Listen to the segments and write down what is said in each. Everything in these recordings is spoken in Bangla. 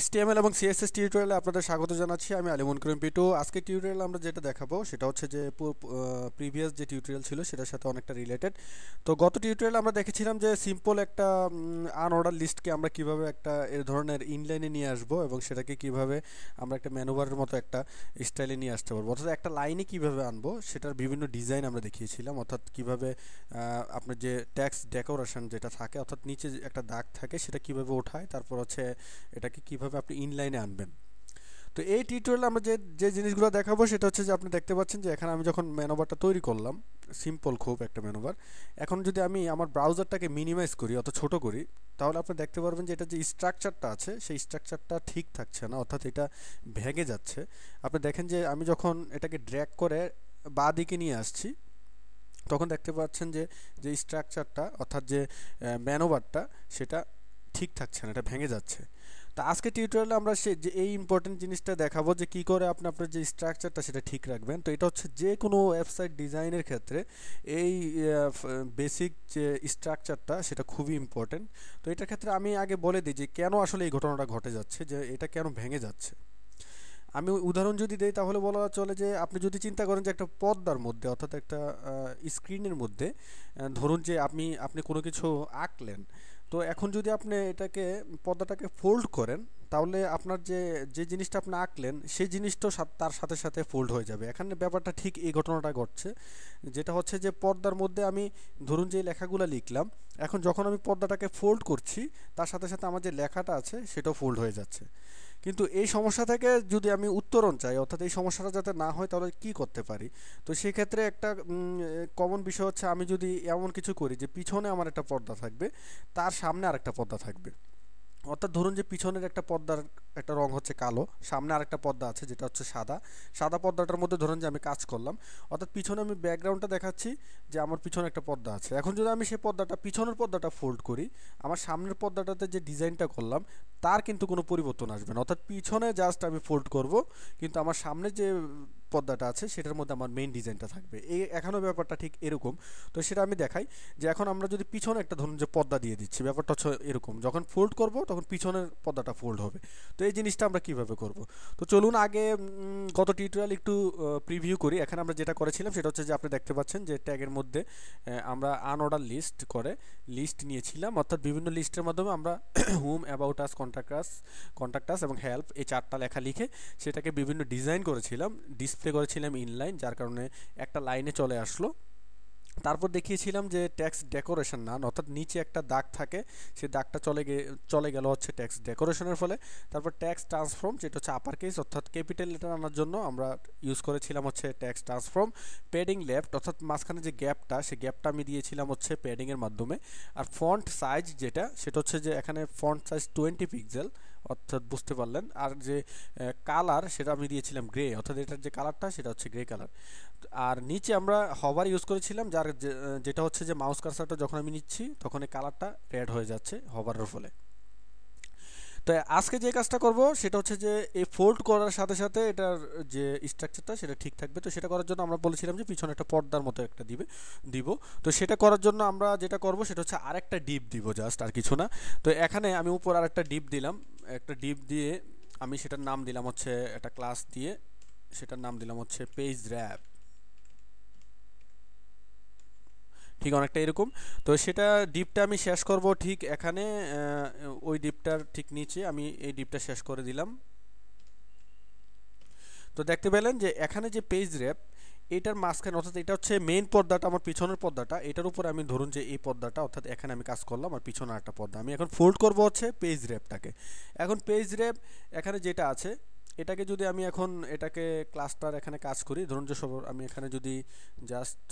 HTML এবং CSS টিউটোরিয়ালে আপনাদের স্বাগত জানাচ্ছি। আমি আলিমুন করিম পিটু। আজকে টিউটোরিয়ালে আমরা যেটা দেখাবো সেটা হচ্ছে যে প্রিভিয়াস যে টিউটোরিয়াল ছিল সেটার সাথে অনেকটা রিলেটেড। তো গত টিউটোরিয়ালে আমরা দেখেছিলাম যে সিম্পল একটা আনঅর্ডার লিস্টকে আমরা কিভাবে একটা এর ধরনের ইনলাইনে নিয়ে আসবো এবং সেটাকে কিভাবে আমরা একটা ম্যানুভারের মতো একটা স্টাইলে নিয়ে আসতে পারবো, অর্থাৎ একটা লাইনে কিভাবে আনবো সেটার বিভিন্ন ডিজাইন আমরা দেখিয়েছিলাম। অর্থাৎ কিভাবে আপনার যে ট্যাক্স ডেকোরেশন যেটা থাকে, অর্থাৎ নিচে একটা দাগ থাকে সেটা কিভাবে ওঠায়, তারপর হচ্ছে এটাকে কিভাবে আপনি ইনলাইনে আনবেন। তো এই টিউটোরিয়ালে আমরা যে যে জিনিসগুলো দেখাবো সেটা হচ্ছে যে আপনি দেখতে পাচ্ছেন যে এখানে আমি যখন ম্যানুভারটা তৈরি করলাম, সিম্পল খুব একটা ম্যানুভার, এখন যদি আমি আমার ব্রাউজারটাকে মিনিমাইজ করি অত ছোট করি, তাহলে আপনি দেখতে পারবেন যে এটা যে স্ট্রাকচারটা আছে সেই স্ট্রাকচারটা ঠিক থাকছে না, অর্থাৎ এটা ভেঙে যাচ্ছে। আপনি দেখেন যে আমি যখন এটাকে ড্র্যাগ করে বাঁ দিকে নিয়ে আসছি, তখন দেখতে পাচ্ছেন যে যে স্ট্রাকচারটা অর্থাৎ যে ম্যানুভারটা সেটা ঠিক থাকছে না, এটা ভেঙে যাচ্ছে। তো আজকে টিউটোরিয়ালে আমরা সে যে এই ইম্পর্টেন্ট জিনিসটা দেখাবো যে কী করে আপনি আপনার যে স্ট্রাকচারটা সেটা ঠিক রাখবেন। তো এটা হচ্ছে যে কোনো ওয়েবসাইট ডিজাইনের ক্ষেত্রে এই বেসিক যে স্ট্রাকচারটা সেটা খুবই ইম্পর্টেন্ট। তো এটার ক্ষেত্রে আমি আগে বলে দিই যে কেন আসলে এই ঘটনাটা ঘটে যাচ্ছে, যে এটা কেন ভেঙে যাচ্ছে। আমি উদাহরণ যদি দেই তাহলে বলা চলে যে আপনি যদি চিন্তা করেন যে একটা পর্দার মধ্যে অর্থাৎ একটা স্ক্রিনের মধ্যে ধরুন যে আপনি কোনো কিছু আঁকলেন। তো এখন যদি আপনি এটাকে পর্দাটাকে ফোল্ড করেন, তাহলে আপনার যে যে জিনিসটা আপনি আঁকলেন সেই জিনিসটাও তার সাথে সাথে ফোল্ড হয়ে যাবে। এখানে ব্যাপারটা ঠিক এই ঘটনাটা ঘটছে, যেটা হচ্ছে যে পর্দার মধ্যে আমি ধরুন যে লেখাগুলো লিখলাম, এখন যখন আমি পর্দাটাকে ফোল্ড করছি তার সাথে সাথে আমার যে লেখাটা আছে সেটাও ফোল্ড হয়ে যাচ্ছে। কিন্তু এই সমস্যা থেকে যদি আমি উত্তরণ চাই, অর্থাৎ এই সমস্যাটা যাতে না হয়, তাহলে কি করতে পারি? তো সেক্ষেত্রে একটা কমন বিষয় হচ্ছে আমি যদি এমন কিছু করি যে পিছনে আমার একটা পর্দা থাকবে, তার সামনে আরেকটা পর্দা থাকবে। অর্থাৎ ধরুন যে পিছনের একটা পর্দার একটা রং হচ্ছে কালো, সামনে আরেকটা পর্দা আছে যেটা হচ্ছে সাদা। সাদা পর্দাটার মধ্যে ধরুন যে আমি কাজ করলাম, অর্থাৎ পিছনে আমি ব্যাকগ্রাউন্ডটা দেখাচ্ছি যে আমার পিছনে একটা পর্দা আছে। এখন যদি আমি সেই পর্দাটা পিছনের পর্দাটা ফোল্ড করি, আমার সামনের পর্দাটাতে যে ডিজাইনটা করলাম তার কিন্তু কোনো পরিবর্তন আসবে না। অর্থাৎ পিছনে জাস্ট আমি ফোল্ড করব, কিন্তু আমার সামনে যে পর্দাটা আছে সেটার মধ্যে আমার মেইন ডিজাইনটা থাকবে। এই এখনও ব্যাপারটা ঠিক এরকম। তো সেটা আমি দেখাই যে এখন আমরা যদি পিছনে একটা ধরুন যে পর্দা দিয়ে দিচ্ছি, ব্যাপারটা হচ্ছে এরকম, যখন ফোল্ড করব তখন পিছনের পর্দাটা ফোল্ড হবে। তো এই জিনিসটা আমরা কিভাবে করব? তো চলুন আগে গত টিউটোরিয়াল একটু প্রিভিউ করি। এখানে আমরা যেটা করেছিলাম সেটা হচ্ছে যে আপনি দেখতে পাচ্ছেন যে ট্যাগের মধ্যে আমরা আনঅর্ডার লিস্ট করে লিস্ট নিয়েছিলাম, অর্থাৎ বিভিন্ন লিস্টের মাধ্যমে আমরা হোম, অ্যাবাউট আস, কন্ট্যাক্ট আস এবং হেল্প এই চারটা লেখা লিখে সেটাকে বিভিন্ন ডিজাইন করেছিলাম, ডিসপ্লে করেছিলাম ইনলাইন, যার কারণে একটা লাইনে চলে আসলো। তারপর দেখিয়েছিলাম যে ট্যাক্স ডেকোরেশন নান, অর্থাৎ নিচে একটা দাগ থাকে, সেই দাগটা চলে গেল হচ্ছে ট্যাক্স ডেকোরেশনের ফলে। তারপর ট্যাক্স ট্রান্সফর্ম, যেটা হচ্ছে আপার কেস অর্থাৎ ক্যাপিটাল লেটার আনার জন্য আমরা ইউজ করেছিলাম হচ্ছে ট্যাক্স ট্রান্সফর্ম। প্যাডিং লেফট, অর্থাৎ মাঝখানে যে গ্যাপটা সেই গ্যাপটা আমি দিয়েছিলাম হচ্ছে প্যাডিংয়ের মাধ্যমে। আর ফন্ট সাইজ যেটা, সেটা হচ্ছে যে এখানে ফন্ট সাইজ 20 পিক্সেল, অর্থাৎ বুঝতে পারলেন। আর যে কালার সেটা আমি দিয়েছিলাম গ্রে, অর্থাৎ এটার যে কালারটা সেটা হচ্ছে গ্রে কালার। আর নিচে আমরা হভার ইউজ করেছিলাম, যার যেটা হচ্ছে যে মাউস কার্সারটা যখন আমি নিচ্ছি তখন এই কালারটা রেড হয়ে যাচ্ছে হভারের ফলে। তো আজকে যে কাজটা করব সেটা হচ্ছে যে এই ফোল্ড করার সাথে সাথে এটার যে স্ট্রাকচারটা সেটা ঠিক থাকবে। তো সেটা করার জন্য আমরা বলেছিলাম যে পিছনে একটা পর্দার মতো একটা দিব। তো সেটা করার জন্য আমরা যেটা করব সেটা হচ্ছে আরেকটা ডিপ দিব, জাস্ট আর কিছু না। তো এখানে আমি উপর আরেকটা ডিপ দিলাম, একটা ডিপ দিয়ে আমি সেটার নাম দিলাম হচ্ছে একটা ক্লাস দিয়ে, সেটার নাম দিলাম হচ্ছে পেজ র্যাপ, ঠিক অনেকটা এরকম। তো সেটা ডিপটা আমি শেষ করব ঠিক এখানে, ওই ডিপটার ঠিক নিচে আমি এই ডিপটা শেষ করে দিলাম। তো দেখতে পেলেন যে এখানে যে পেজ র্যাপ, এটার মাঝখানে, অর্থাৎ এটা হচ্ছে মেইন পর্দাটা, আমার পিছনের পর্দাটা, এটার উপর আমি ধরুন যে এই পর্দাটা, অর্থাৎ এখানে আমি কাজ করলাম আর পিছনে একটা পর্দা, আমি এখন ফোল্ড করব হচ্ছে পেজ র্যাপটাকে। এখন পেজ র্যাপ এখানে যেটা আছে, এটাকে যদি আমি এখন এটাকে ক্লাসটার এখানে কাজ করি, ধরুন যে সব আমি এখানে যদি জাস্ট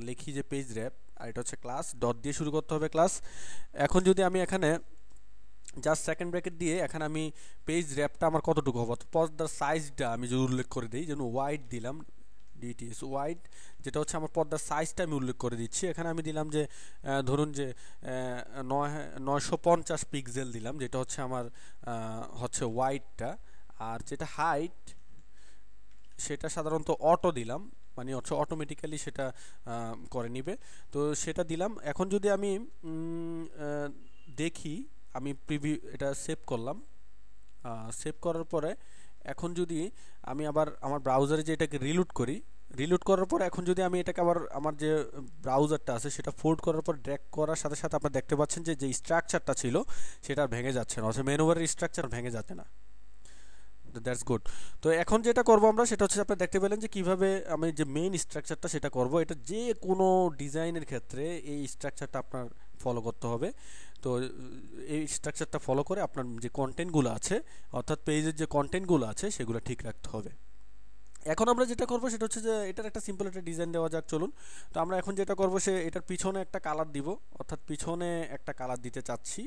লিখি যে পেজ র্যাপ, আর এটা হচ্ছে ক্লাস, ডট দিয়ে শুরু করতে হবে ক্লাস। এখন যদি আমি এখানে জাস্ট সেকেন্ড ব্র্যাকেট দিয়ে এখানে আমি পেজ র্যাপটা আমার কতটুকু হবে, পর্দার সাইজটা আমি যদি উল্লেখ করে দিই, যেন ওয়াইড দিলাম, ডিটিএস ওয়াইড, যেটা হচ্ছে আমার পর্দার সাইজটা আমি উল্লেখ করে দিচ্ছি। এখানে আমি দিলাম যে ধরুন যে 950 পিক্সেল দিলাম, যেটা হচ্ছে আমার হচ্ছে ওয়াইডটা। আর যেটা হাইট সেটা সাধারণত অটো দিলাম, মানে হচ্ছে অটোমেটিক্যালি সেটা করে নিবে। তো সেটা দিলাম। এখন যদি আমি দেখি আমি প্রিভিউ এটা সেভ করলাম। সেভ করার পরে এখন যদি আমি আবার আমার ব্রাউজারে যে এটাকে রিলোড করি, রিলোড করার পর এখন যদি আমি এটাকে আবার আমার যে ব্রাউজারটা আছে সেটা ফোল্ড করার পর ড্র্যাগ করার সাথে সাথে আপনারা দেখতে পাচ্ছেন যে যে স্ট্রাকচারটা ছিল সেটা আর ভেঙে যাচ্ছে না, অর্থাৎ মেনুবারের স্ট্রাকচার ভেঙে যাচ্ছে না। That's good. তো এখন যেটা করব আমরা সেটা হচ্ছে আপনারা দেখতে পেলেন যে কিভাবে আমি যে মেইন স্ট্রাকচারটা সেটা করব। এটা যে কোনো ডিজাইনের ক্ষেত্রে এই স্ট্রাকচারটা আপনার ফলো করতে হবে। তো এই স্ট্রাকচারটা ফলো করে আপনার যে কন্টেন্টগুলো আছে, অর্থাৎ পেজের যে কন্টেন্টগুলো আছে সেগুলো ঠিক রাখতে হবে। এখন আমরা যেটা করব সেটা হচ্ছে যে এটার একটা সিম্পল একটা ডিজাইন দেওয়া যাক, চলুন। তো আমরা এখন যেটা করব সে এটার পিছনে একটা কালার দিব, অর্থাৎ পিছনে একটা কালার দিতে চাচ্ছি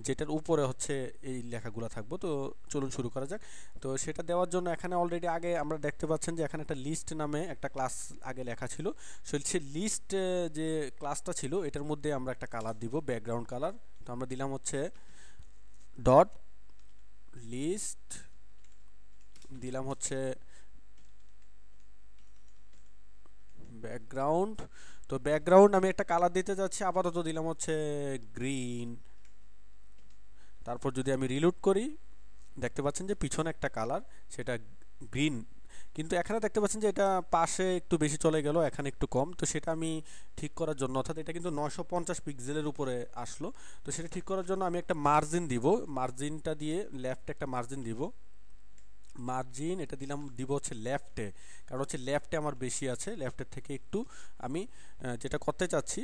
যেটার উপরে হচ্ছে এই লেখাগুলো থাকবো। তো চলুন শুরু করা যাক। তো সেটা দেওয়ার জন্য এখানে অলরেডি আগে আমরা দেখতে পাচ্ছেন যে এখানে একটা লিস্ট নামে একটা ক্লাস আগে লেখা ছিল। সে লিস্ট যে ক্লাসটা ছিল এটার মধ্যে আমরা একটা কালার দিব, ব্যাকগ্রাউন্ড কালার। তো আমরা দিলাম হচ্ছে ডট লিস্ট, দিলাম হচ্ছে ব্যাকগ্রাউন্ড। তো ব্যাকগ্রাউন্ড আমি একটা কালার দিতে যাচ্ছি, আপাতত দিলাম হচ্ছে গ্রিন। তারপর যদি আমি রিলোড করি দেখতে পাচ্ছেন যে পিছনে একটা কালার সেটা গ্রিন, কিন্তু এখানে দেখতে পাচ্ছেন যে এটা পাশে একটু বেশি চলে গেল, এখানে একটু কম। তো সেটা আমি ঠিক করার জন্য, অর্থাৎ এটা কিন্তু 950 পিক্সেলের উপরে আসলো, তো সেটা ঠিক করার জন্য আমি একটা মার্জিন দিব। মার্জিনটা দিয়ে লেফটে একটা মার্জিন দিব, মার্জিন এটা দিব হচ্ছে লেফটে, কারণ হচ্ছে লেফটে আমার বেশি আছে, লেফটের থেকে একটু আমি যেটা করতে চাচ্ছি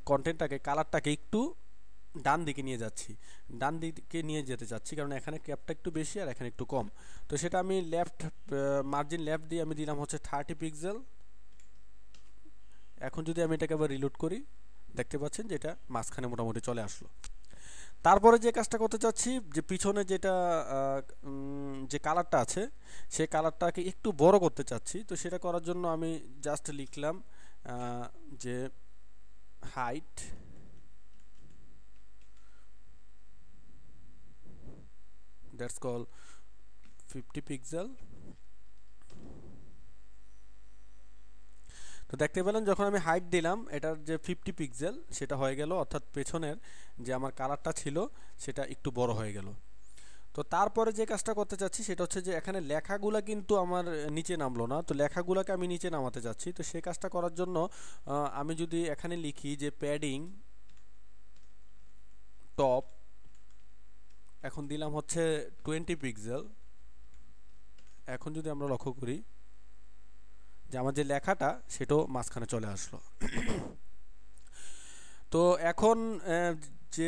কন্টেন্টটাকে কালারটাকে একটু ডান দিকে নিয়ে যাচ্ছি, ডান দিকে নিয়ে যেতে চাচ্ছি, কারণ এখানে ক্যাপটা একটু বেশি আর এখানে একটু কম। তো সেটা আমি লেফট মার্জিন লেফট দিয়ে আমি দিলাম হচ্ছে 30 পিক্সেল। এখন যদি আমি এটাকে আবার রিলোড করি দেখতে পাচ্ছেন যে এটা মাঝখানে মোটামুটি চলে আসলো। তারপরে যে কাজটা করতে চাচ্ছি যে পিছনে যেটা যে কালারটা আছে সেই কালারটাকে একটু বড় করতে চাচ্ছি। তো সেটা করার জন্য আমি জাস্ট লিখলাম যে হাইট দ্যাটস কল 50 পিক্সেল। তো দেখতে পেলেন যখন আমি হাইট দিলাম এটার যে 50 পিক্সেল সেটা হয়ে গেল, অর্থাৎ পেছনের যে আমার কালারটা ছিল সেটা একটু বড় হয়ে গেল। তো তারপরে যে কাজটা করতে চাচ্ছি সেটা হচ্ছে যে এখানে লেখাগুলা কিন্তু আমার নিচে নামলো না, তো লেখাগুলোকে আমি নিচে নামাতে চাচ্ছি। তো সেই কাজটা করার জন্য আমি যদি এখানে লিখি যে প্যাডিং টপ, এখন দিলাম হচ্ছে 20 পিক্সেল। এখন যদি আমরা লক্ষ্য করি যে আমার যে লেখাটা সেটাও মাঝখানে চলে আসলো। তো এখন যে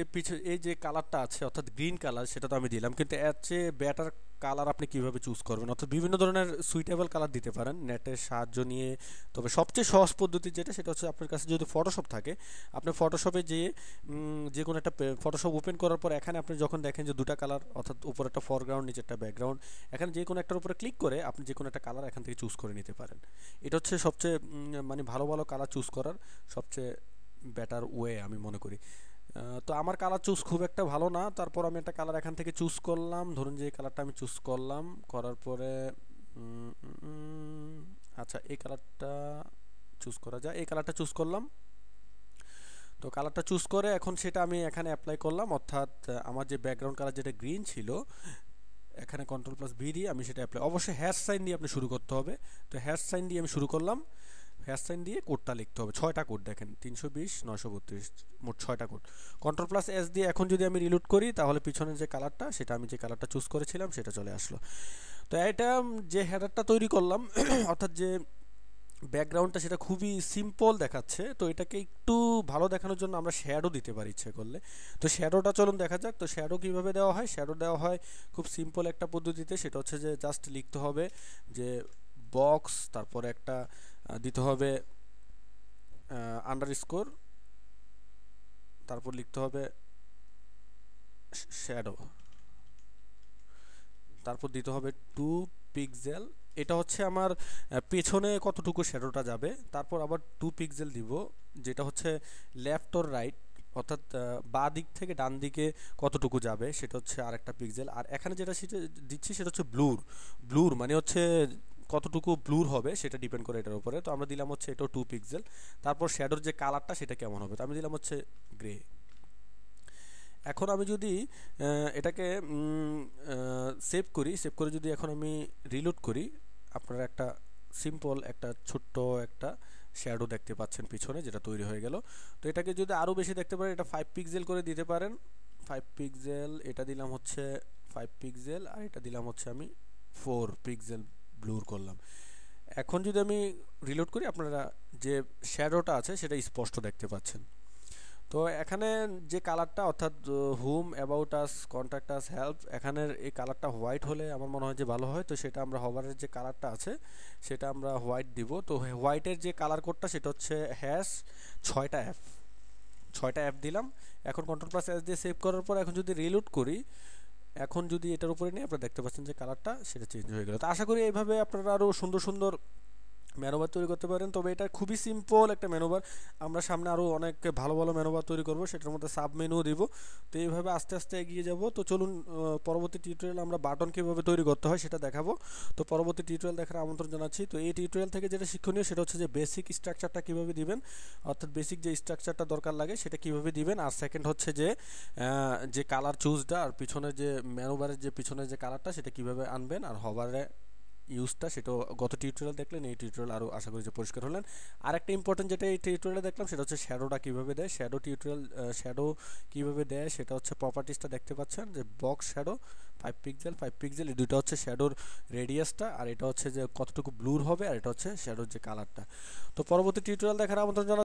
এই যে কালারটা আছে অর্থাৎ গ্রিন কালার সেটা তো আমি দিলাম, কিন্তু এর চেয়ে বেটার কালার আপনি কিভাবে চুজ করবেন, অর্থাৎ বিভিন্ন ধরনের সুইটেবল কালার দিতে পারেন নেটের সাহায্য নিয়ে। তবে সবচেয়ে সহজ পদ্ধতি যেটা সেটা হচ্ছে আপনার কাছে যদি ফটোশপ থাকে, আপনি ফটোশপে যে কোনো একটা ফটোশপ ওপেন করার পর এখানে আপনি যখন দেখেন যে দুটা কালার, অর্থাৎ উপরে একটা ফরগ্রাউন্ড নিচে একটা ব্যাকগ্রাউন্ড, এখানে যে কোনো একটার উপরে ক্লিক করে আপনি যে কোনো একটা কালার এখান থেকে চুজ করে নিতে পারেন। এটা হচ্ছে সবচেয়ে মানে ভালো ভালো কালার চুজ করার সবচেয়ে বেটার ওয়ে আমি মনে করি। তো আমার কালার চুজ খুব একটা ভালো না, তারপর আমি একটা কালার এখান থেকে চুজ করলাম, ধরুন যে এই কালারটা আমি চুজ করলাম, করার পরে আচ্ছা এই কালারটা চুজ করা যায়, এই কালারটা চুজ করলাম। তো কালারটা চুজ করে এখন সেটা আমি এখানে অ্যাপ্লাই করলাম, অর্থাৎ আমার যে ব্যাকগ্রাউন্ড কালার যেটা গ্রিন ছিল এখানে Ctrl+V দিয়ে আমি সেটা অ্যাপ্লাই, অবশ্যই হ্যাশ সাইন দিয়ে আপনি শুরু করতে হবে। তো হ্যাশ সাইন দিয়ে আমি শুরু করলাম, হ্যাশ সাইন দিয়ে কোডটা লিখতে হবে, 6টা কোড দেখেন 320 932 মোট 6টা কোড। Ctrl+S দিয়ে এখন যদি আমি রিলোড করি তাহলে পিছনের যে কালারটা সেটা আমি যে কালারটা চুজ করেছিলাম সেটা চলে আসলো। তো এটা যে হেডারটা তৈরি করলাম অর্থাৎ যে ব্যাকগ্রাউন্ডটা সেটা খুবই সিম্পল দেখাচ্ছে, তো এটাকে একটু ভালো দেখানোর জন্য আমরা শ্যাডো দিতে পারি ইচ্ছে করলে। তো শ্যাডোটা চলুন দেখা যাক। তো শ্যাডো কীভাবে দেওয়া হয়, শ্যাডো দেওয়া হয় খুব সিম্পল একটা পদ্ধতিতে, সেটা হচ্ছে যে জাস্ট লিখতে হবে যে বক্স, তারপরে একটা দিতে হবে আন্ডারস্কোর, তারপর লিখতে হবে শ্যাডো, তারপর দিতে হবে 2 পিক্সেল। এটা হচ্ছে আমার পেছনে কতটুকু শ্যাডোটা যাবে, তারপর আবার 2 পিক্সেল দিব যেটা হচ্ছে লেফট অর রাইট, অর্থাৎ বাঁ দিক থেকে ডান দিকে কতটুকু যাবে সেটা হচ্ছে আরেকটা পিক্সেল। আর এখানে যেটা সেটা দিচ্ছি সেটা হচ্ছে ব্লুর, ব্লুর মানে হচ্ছে কতটুকু ব্লুর হবে সেটা ডিপেন্ড করে এটার উপরে। তো আমরা দিলাম হচ্ছে এটাও 2 পিক্সেল। তারপর শ্যাডোর যে কালারটা সেটা কেমন হবে, তো আমি দিলাম হচ্ছে গ্রে। এখন আমি যদি এটাকে সেভ করি, সেভ করে যদি এখন আমি রিলোড করি, আপনারা একটা সিম্পল একটা ছোট্ট একটা শ্যাডো দেখতে পাচ্ছেন পিছনে, যেটা তৈরি হয়ে গেল। তো এটাকে যদি আরও বেশি দেখতে পারেন, এটা 5 পিক্সেল করে দিতে পারেন। 5 পিক্সেল, এটা দিলাম হচ্ছে 5 পিক্সেল, আর এটা দিলাম হচ্ছে আমি 4 পিক্সেল ব্লুর করলাম। এখন যদি আমি রিলোড করি, আপনারা যে শ্যাডোটা আছে সেটা স্পষ্ট দেখতে পাচ্ছেন। তো এখানে যে কালারটা, অর্থাৎ হুম, about us, contact us, help, এখানের এই কালারটা হোয়াইট হলে আমার মনে হয় যে ভালো হয়। তো সেটা আমরা হভারের যে কালারটা আছে সেটা আমরা হোয়াইট দিব। তো হোয়াইটের যে কালার কোডটা সেটা হচ্ছে হ্যাশ 6টা এফ, 6টা এফ দিলাম। এখন কন্ট্রোল+S দিয়ে সেভ করার পর এখন যদি রিলোড করি, এখন যদি এটার উপরে নিয়ে আপনারা দেখতে পাচ্ছেন যে কালারটা সেটা চেঞ্জ হয়ে গেল। তো আশা করি এইভাবে আপনারা আরও সুন্দর সুন্দর ম্যানোভার তৈরি করতে পারেন। তবে এটা খুবই সিম্পল একটা ম্যানোভার। আমরা সামনে আরও অনেক ভালো ভালো ম্যানোভার তৈরি করব, সেটার মধ্যে সাব মেনুও দিব। তো এইভাবে আস্তে আস্তে এগিয়ে যাব। তো চলুন পরবর্তী টিউটোরিয়াল আমরা বাটন কীভাবে তৈরি করতে হয় সেটা দেখাবো। তো পরবর্তী টিউটোরিয়াল দেখার আমন্ত্রণ জানাচ্ছি। তো এই টিউটোরিয়াল থেকে যেটা শিক্ষণীয় সেটা হচ্ছে যে বেসিক স্ট্রাকচারটা কীভাবে দিবেন, অর্থাৎ বেসিক যে স্ট্রাকচারটা দরকার লাগে সেটা কীভাবে দিবেন। আর সেকেন্ড হচ্ছে যে যে কালার চুজটা, আর পিছনের যে ম্যানোভারের যে পিছনের যে কালারটা সেটা কীভাবে আনবেন, আর হভারে ইউজটা, সেটা গত টিউটোরিয়াল দেখলেন। এই টিউটোরিয়াল আরও আশা করি যে পরিষ্কার হলেন। আর একটা ইম্পর্টেন্ট যেটা এই টিউটোরিয়ালে দেখলাম সেটা হচ্ছে শ্যাডোটা কীভাবে দেয়। শ্যাডো কীভাবে দেয় সেটা হচ্ছে প্রপার্টিসটা দেখতে পাচ্ছেন যে বক্স শ্যাডো 5 পিক্সেল 5 পিক্সেল, এই দুটো হচ্ছে শ্যাডোর রেডিয়াসটা, আর এটা হচ্ছে যে কতটুকু ব্লুর হবে, আর এটা হচ্ছে শ্যাডোর যে কালারটা। তো পরবর্তী টিউটোরিয়াল দেখার আমন্ত্রণ জানাচ্ছি।